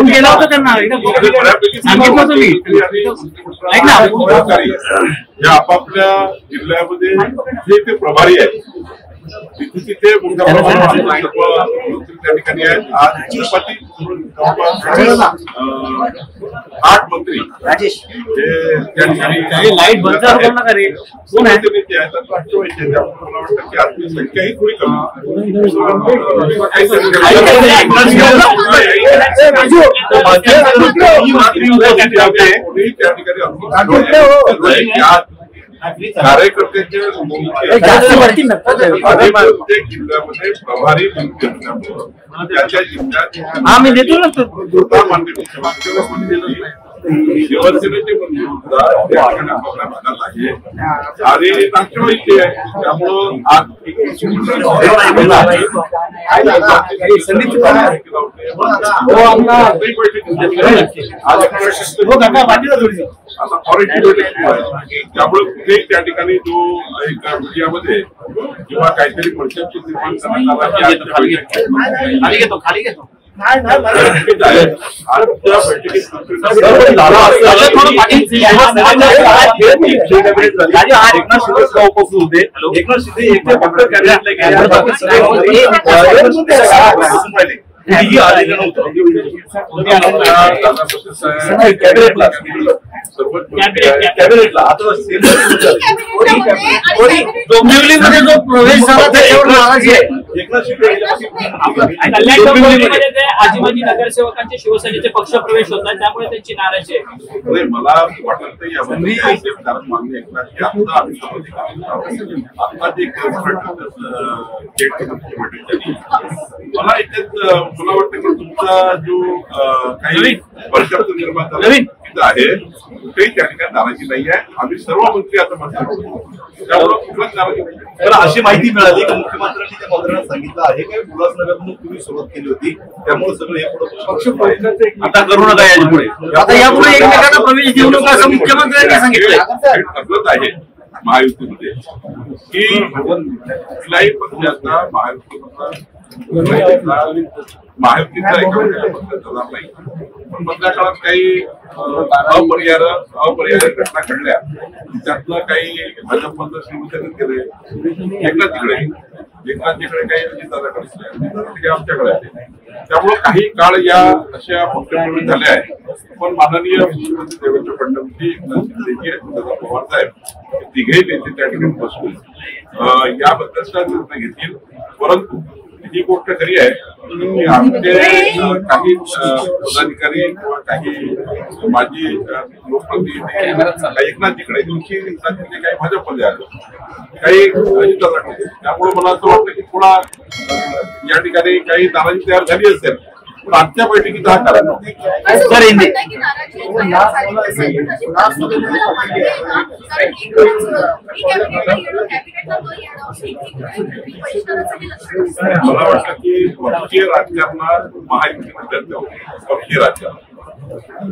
गेला होता त्यांना सांगितलं तुम्ही ऐक ना, या आपापल्या जिल्ह्यामध्ये जे ते प्रभारी आहेत तिथे मोठ्या प्रमाणात त्या ठिकाणी आहेत. आज जवळपास 8 मंत्री राजेश हे त्या ठिकाणी लाईट बंद करू नका रे. कोण आहे ते? नेते आहेत राष्ट्रवादीचे. मला वाटतं की आजची संख्याही थोडी कमी त्या ठिकाणी कार्यकर्त्यांच्या जिल्ह्यामध्ये प्रभारी त्याच्या जिल्ह्यात आम्ही देतो ना शिवसेनेचे मंत्री सुद्धा आपल्या भागात आहे आणि राष्ट्रवादीचे आहे. त्यामुळं आज त्यामुळे कुठेही त्या ठिकाणी जो एका मीडियामध्ये किंवा काहीतरी परसेप्शन निर्माण करण्यात कॅबिनेटला आता डोंबिवलीमध्ये जो प्रवेश झाला त्याच्यावर नाराजी आहे. आजीबाजी नगरसेवकांचे शिवसेनेचे पक्ष प्रवेश होतात त्यामुळे त्यांची नाराजी आहे. मला वाटत यामध्ये मागणी आता जे मला याच्यात मला वाटतं की तुमचा जो काही वर्षाचा निर्माण झाला आहे कुठेही त्या ठिकाणी नाराजी नाही आहे. आम्ही सर्व मंत्री आता म्हणतो त्यामुळे कुठलाच नाराजी नाही. अशी माहिती मिळाली की मुख्यमंत्र्यांनी त्या मंत्र्यांना सांगितलं आहे की उल्हासनगरमधून तुम्ही सुरुवात केली होती त्यामुळे सगळं हे पक्ष आता करू नका यापुढे. आता यापुढे एकमेकांना प्रवेश देऊ नका असं मुख्यमंत्र्यांनी सांगितलंय. ठरलंच आहे महायुतीमध्ये की कुठल्याही पक्षाचा महायुतीचा नाही. पण मधल्या काळात काही अपरिहार्य घटना घडल्या त्यातलं काही भाजपमधलं शिवसेनेत गेले एकनाथ तिकडे काही अजितदादाकडे आमच्याकडे आले. त्यामुळे काही काळ या अशा पक्षप्रवेश झाल्या आहेत. पण माननीय मुख्यमंत्री देवेंद्र फडणवीस एकनाथ शिंदे दादा पवार साहेब तिघेही नेते त्या ठिकाणी बसून याबद्दलचा निर्णय घेतील. परंतु ही गोष्ट खरी आहे की आमचे काही पदाधिकारी किंवा काही माजी लोकप्रतिनिधी एकनाथ तिकडे काही भाजपमध्ये आले काही अजितदादाकडे. त्यामुळे मला असं वाटतं की थोडा या ठिकाणी काही नाराजी तयार झाली असेल पण आजच्या बैठकीचा हा कारण मला वाटतं की पक्षीय राजकारणात महायुतीमध्ये चर्चा होती. पक्षीय राजकारण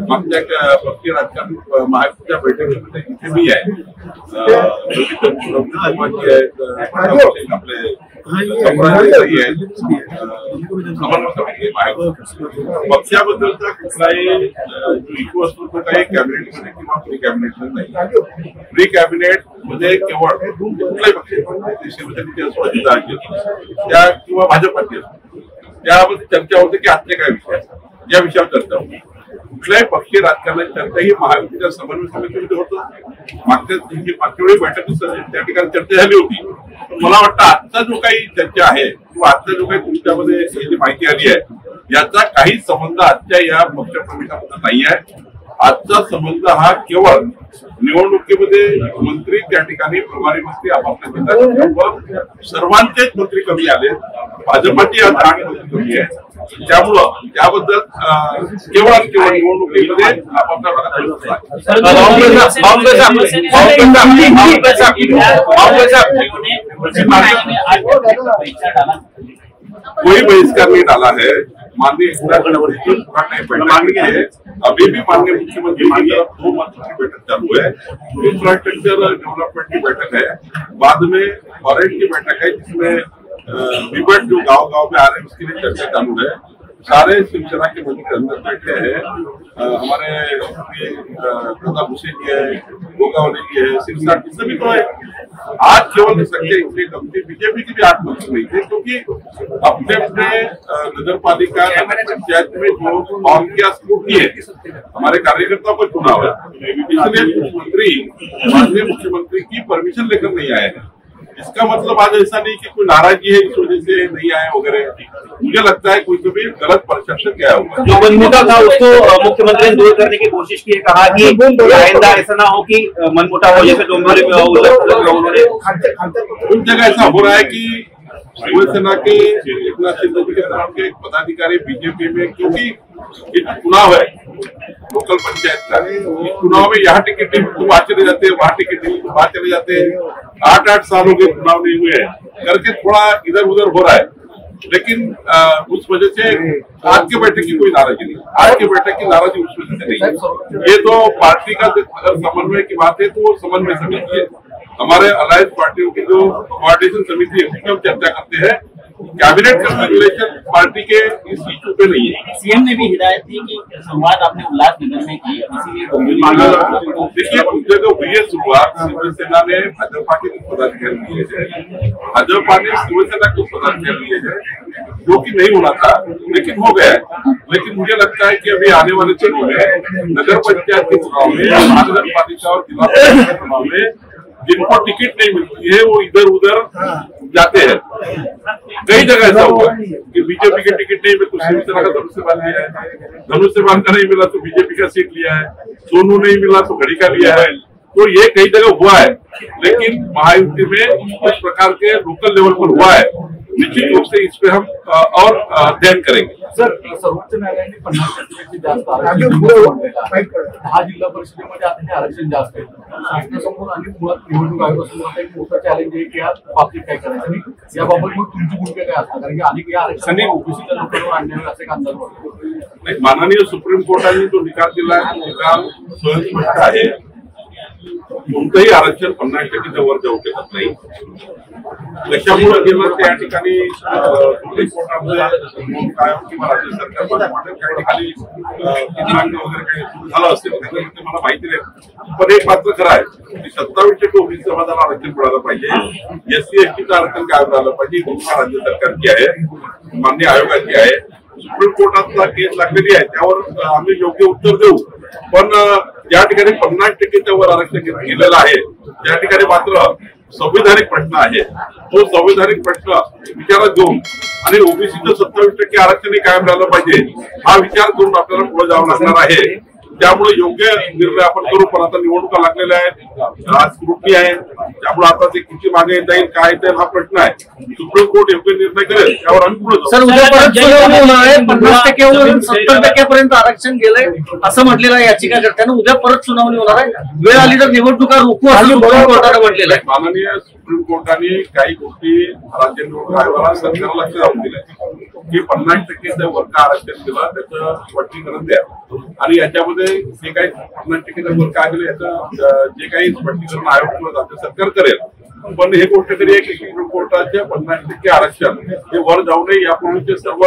मागच्या पक्षीय राजकारण महायुतीच्या बैठकीमध्ये इथे मी आहे आपले पक्षाबद्दलचा कुठलाही इश्यू असतो तो काही कॅबिनेटमध्ये किंवा प्री कॅबिनेटमध्ये नाही. प्री कॅबिनेट मध्ये केवळ कुठलाही पक्ष शिवसेनेचे असो अजितदादांचे त्या किंवा भाजपाचे असो त्यामध्ये चर्चा होते की आजचे काय विषय या विषयावर चर्चा होती. कुठल्याही पक्षीय राजकारणाची चर्चा ही महायुतीच्या समन्वय समितीमध्ये होतं. मागच्या वेळी बैठक त्या ठिकाणी चर्चा झाली होती. मला वाटतं आजचा जो काही चर्चा आहे किंवा आजचा जो काही तुमच्यामध्ये जी माहिती आली आहे याचा काही संबंध आजच्या या पक्षप्रवेशाबद्दल नाही आहे. आजचा संबंध हा केवळ निवडणुकीमध्ये मंत्री त्या ठिकाणी प्रभारी मंत्री आपापल्या जिल्ह्यात सर्वांचेच मंत्री कमी आले. भाजपाची आज 8 मंत्री कमी आहे. त्यामुळं त्याबद्दल केवळ निवडणुकीमध्ये आपापल्या कोई बहिष्कार नहीं डाला है. माननीय मांगनी है। अभी भी माननीय मुख्यमंत्री की तरफ 2 मंत्रों की बैठक चालू है। इंफ्रास्ट्रक्चर डेवलपमेंट की बैठक है, बाद में फॉरेस्ट की बैठक है, जिसमें विबट जो गांव में आ रहे हैं उसके लिए चर्चा चालू है। सारे शिवसेना के मंत्री अंदर बैठे हैं। हमारे प्रताप हुसैन जी है, गोगावले जी है, सिरसा जी सभी तो है। आज केवल संख्या इसलिए कम थी, बीजेपी की भी 8 मंत्री नहीं थे, क्योंकि अपने अपने नगर पालिका पंचायत में जो फॉर्म की स्कूटी है, हमारे कार्यकर्ताओं को चुनाव है, इसलिए माननीय मुख्यमंत्री की परमिशन लेकर नहीं आए हैं। इसका मतलब आज ऐसा नहीं कि कोई नाराजगी है इस वजह से नहीं आए वगैरह। मुझे लगता है कोई कभी गलत परसेप्शन क्या होगा। जो मनमुटा था उसको मुख्यमंत्री ने दूर करने की कोशिश की, कहा कि आइंदा ऐसा ना हो कि मनमुटा हो जैसे डोंबिवली में उन्होंने। उन जगह ऐसा हो रहा है कि शिवसेना के एकनाथ शिंदे के तरफ के पदाधिकारी बीजेपी में, क्योंकि ये चुनाव है लोकल पंचायत का, इस चुनाव में यहाँ टिकट नहीं, वहां चले जाते हैं, वहां टिकट नहीं, वहां चले जाते हैं। 8-8 साल हो गए चुनाव नहीं हुए हैं करके थोड़ा इधर उधर हो रहा है। लेकिन उस वजह से आज की बैठक की कोई नाराजगी नहीं, आज की बैठक की नाराजगी उस वजह से नहीं है। ये तो पार्टी का अगर समन्वय की बात है तो वो समन्वय समिति है, हमारे अलायंस पार्टियों की जो कोऑर्डिनेशन समिति है उसमें हम चर्चा करते हैं। कैबिनेट का रेगुलेशन पार्टी के इस इशू पे नहीं है। सीएम ने भी हिदायत दी कि संवाद आपने उल्लासनगर में की, इसीलिए देखिए उस जगह हुई है शुरुआत, शिवसेना ने भाजपा के कुछ पदाधिकारी लिए हैं, भाजपा ने शिवसेना के पदाधिकारी लिए हैं, जो कि नहीं होना था लेकिन हो गया है। लेकिन मुझे लगता है कि अभी आने वाले चुनाव में, नगर पंचायत के चुनाव में, महानगर पालिका और जिला परिषद के चुनाव में जिनको टिकट नहीं मिलती है वो इधर उधर जाते हैं। कई जगह ऐसा हुआ कि बीजेपी के टिकट नहीं मिले तो शिवसेना का धनुष्यबान लिया है, धनुष्यबान का नहीं मिला तो बीजेपी का सीट लिया है, सोनू नहीं मिला तो घड़ी का लिया है। तो ये कई जगह हुआ है, लेकिन महायुति में इस प्रकार के लोकल लेवल पर हुआ है। निश्चित रूप से इस पे हम और अध्ययन करेंगे। सर, सर्वोच्च न्यायालयाने 50% जास्त आरक्षण 10 जिल्हा परिषदेमध्ये आता हे आरक्षण जास्त आहे। शासनासमोर आणि मुळात निवडणूक आयोगासमोर एक मोठं चॅलेंज आहे की या बाबतीत काय करायचं आणि याबाबत मग तुमची भूमिका काय असणार, कारण की अनेक या आरक्षणाने ओबीसीच्या लोकांवर अन्याय असे अंदाज वाटतो। माननीय सुप्रीम कोर्टाने जो निकाल दिला है तो निकाल स्वयंस्फूर्त आहे। कोणतंही आरक्षण 50% वर जाऊ शकत नाही। कशामुळे गेलं त्या ठिकाणी सुप्रीम कोर्टामध्ये कायम किंवा राज्य सरकार काही ठिकाणी मागणी वगैरे काही झालं असेल त्याच्यामध्ये मला माहिती नाही, पण एक मात्र खरं आहे की 27% ओबीसी समाजाला आरक्षण मिळालं पाहिजे, SC STचं आरक्षण कायम राहिलं पाहिजे। भूमिका राज्य सरकारची आहे, माननीय आयोगाची आहे, सुप्रीम कोर्टातला केस लागलेली आहे, त्यावर आम्ही योग्य उत्तर देऊ। पण ज्या ठिकाणी 50%च्या वर आरक्षण केलेलं आहे त्या ठिकाणी मात्र संवैधानिक प्रश्न आहे, तो संवैधानिक प्रश्न विचारात घेऊन आणि ओबीसीचं 27% आरक्षण कायम राहिलं पाहिजे हा विचार करून आपल्याला पुढे जावं लागणार आहे। त्यामुळे योग्य निर्णय आपण करू, पण आता निवडणुका लागलेल्या आहेत, आज स्क्रुटनी आहे, त्यामुळे आता ते किती मागे जाईल काय जाईल हा प्रश्न आहे। सुप्रीम कोर्ट योग्य निर्णय करेल त्यावर आम्ही पुढे जाऊ। सर, उद्या परत सुनावणी होणार आहे, 50%वरून 70% आरक्षण गेलंय असं म्हटलेलं आहे याचिकाकर्त्यानं। उद्या परत सुनावणी होणार आहे, वेळ आली तर निवडणुका रोखू असं सुप्रीम कोर्टानं म्हटलेलं आहे। माननीय सुप्रीम कोर्टाने काही गोष्टी राज्य निवडणूक आयोगाला सरकारला लक्ष लावून दिल्या की 50% वर का आरक्षण दिलं त्याचं स्पष्टीकरण द्या, आणि याच्यामध्ये जे काही 50% वर काय दिलं याचं जे काही स्पष्टीकरण आयोग किंवा राज्य सरकार करेल। पण हे गोष्ट तरी आहे की सुप्रीम कोर्टाच्या 50% आरक्षण हे वर जाऊ नये यापूर्वीचे सर्व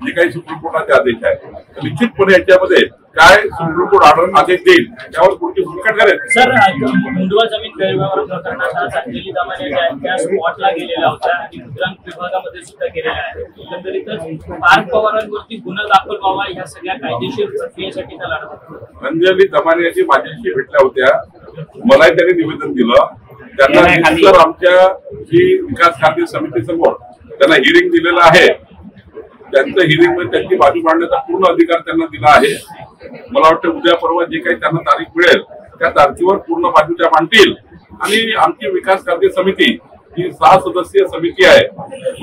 जे काही सुप्रीम कोर्टाचे आदेश आहेत निश्चितपणे याच्यामध्ये काय सुप्रीम कोर्ट आदेश देईल त्यावर पुढची भूमिका करेल। सर, मुंडवा जमीन गैरव्यवहार प्रकरणात आज अंजली दमाने त्या स्पॉटला गेलेल्या होत्या आणि मुद्रांक विभागामध्ये सुद्धा गेलेल्या आहेत। एकंदरीतच पार्थ पवारांवरती गुन्हा दाखल व्हावा या सगळ्या कायदेशीर प्रक्रियेसाठी त्या लढत होत्या। अंजली दमाने माझ्याशी भेटल्या होत्या, मलाही त्यांनी निवेदन दिलं, त्यांना नंतर आमच्या जी विकास कार्य समितीसमोर त्यांना हिअरिंग दिलेलं आहे, त्यांचं हिअरिंग मध्ये त्यांची बाजू मांडण्याचा पूर्ण अधिकार त्यांना दिला आहे। मला वाटतं उद्या परवा जे काही त्यांना तारीख मिळेल त्या तारखेवर पूर्ण बाजू त्या मांडतील आणि आमची विकास कार्य समिती ही 6 सदस्यीय समिती आहे,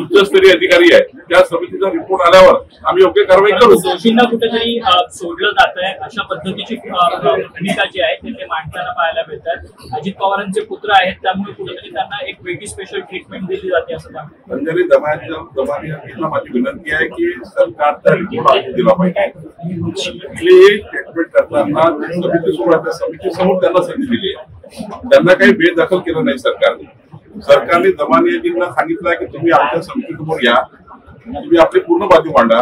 उच्चस्तरीय अधिकारी आहे, त्या समितीचा रिपोर्ट आल्यावर आम्ही योग्य कारवाई करू. दोषींना कुठेतरी सोडलं जात आहे अशा पद्धतीची भूमिका जी आहे ते मांडताना पाहायला मिळतात. अजित पवारांचे पुत्र आहेत, त्यामुळे कुठेतरी त्यांना एक वेगळी स्पेशल ट्रीटमेंट दिली जाते असं सांगतात. अंजली दमानियांना माझी विनंती आहे की सरकारचा रिपोर्ट दिला पाहिजे. कुठलीही स्टेटमेंट करताना समिती समोर त्यांना संधी दिली आहे, त्यांना काही बेदखल केलं नाही सरकारने. सरकारने दमानियांना सांगितलं की तुम्ही आमच्या समितीसमोर या, तुम्ही आपली पूर्ण बाजू मांडा.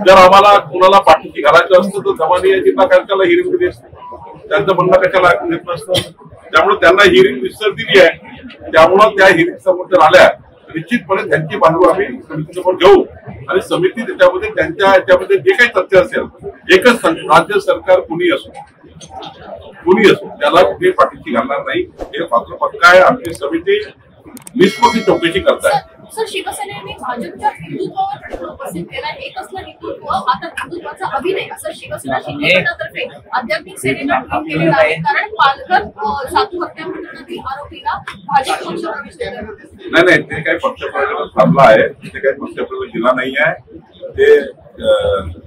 जर आम्हाला कुणाला पाठीशी घालायचं असतं तर दमानियांना कशाला हिअरिंग दिली असते, त्यांचं म्हणणं कशाला ऐकून घेत नसतं. त्यामुळे त्यांना हिअरिंग विस्तार दिली आहे. त्यामुळं त्या हिअरिंग समोर जर आल्या निश्चितपणे त्यांची बाजू आम्ही समितीसमोर घेऊ आणि समिती त्याच्यामध्ये त्यांच्या याच्यामध्ये जे काही तथ्य असेल, एकच राज्य सरकार कुणी असो त्याला ते पाठीशी घालणार नाही हे मात्र पक्का आहे. आमची समिती निष्पक्ष चौकशी करताय. सर, शिवसेनेने भाजपच्या हिंदुत्वावर प्रश्न उपस्थित केलाय. एक असलं हिंदुत्व, आता हिंदुत्वाचा अभिनय असं शिवसेना शिंदे गटातर्फे आध्यात्मिक सेनेनं ट्विट केलेलं आहे. कारण पालघर सातू हत्या प्रकरणातील आरोपीला भाजप पक्ष प्रवेश दिला नाही, ते काही पक्षप्रवेश थांबला आहे, ते काही पक्षप्रवेश दिला नाही आहे. ते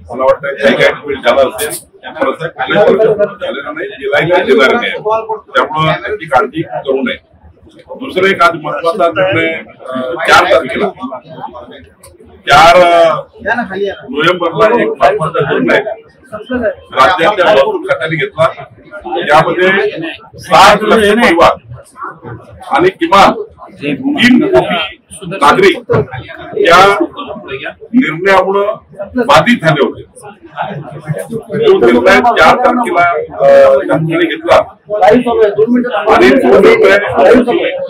मला वाटतं काही ट्विट झाला असेल, झालेला नाही, दिलाही देणार नाही. त्यामुळं त्याची काळजी करू नये. दुसरं एक आज महत्वाचा निर्णय 4 तारखेला 4 नोव्हेंबरला एक महत्वाचा निर्णय राज्याच्या महसूल खात्याने घेतला. यामध्ये 7 लक्ष परिवार आणि किमान 3 कोटी नागरिक या निर्णयामुळे बाधित झाले होते. तो निर्णय 4 तारखेला त्यांनी घेतला आणि 2 रुपये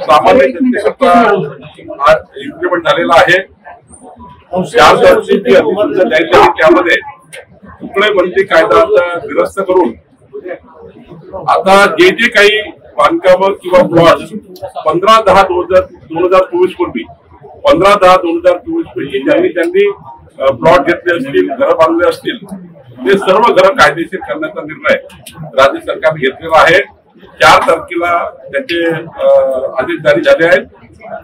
सामान्य जनतेकरता इम्प्लिमेंट झालेला आहे. 4 तारखेची अधिसूचना द्यायची आहे. त्यामध्ये तुकडे बंदी कायदा निरस्त करून आता जे काही बांधकामं किंवा प्लॉट 15/10/2024 पूर्वी 15/10/2024 पैकी ज्यांनी प्लॉट घेतले असतील, घरं बांधले असतील, ते सर्व घरं कायदेशीर करण्याचा निर्णय राज्य सरकारने घेतलेला आहे. 4 तारखेला त्याचे आदेश जारी झाले आहेत.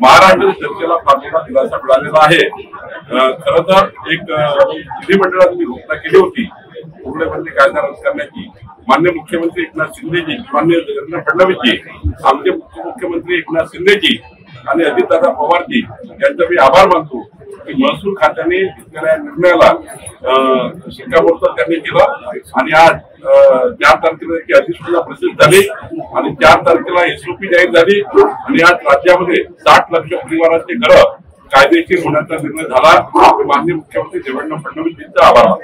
महाराष्ट्र जनतेला फार मोठा दिलासा मिळालेला आहे. खरं तर एक विधिमंडळात मी घोषणा केली होती तुकडे बंदी कायदा रद्द करण्याची. माननीय मुख्यमंत्री एकनाथ शिंदेजी, माननीय देवेंद्र फडणवीसजी, आमचे मुख्यमंत्री एकनाथ शिंदेजी आणि अजितदादा पवारजी यांचा मी आभार मानतो की महसूल खात्याने घेतलेल्या निर्णयाला शिक्कामोर्तब त्यांनी केलं आणि आज 4 तारखेला त्याची अधिसूचना प्रसिद्ध झाली आणि 4 तारखेला एसओपी जाहीर झाली आणि आज राज्यामध्ये 60 लक्ष परिवारांचे घरं कायदेशीर होण्याचा निर्णय झाला. माननीय मुख्यमंत्री देवेंद्र फडणवीसजींचा आभार मानतो.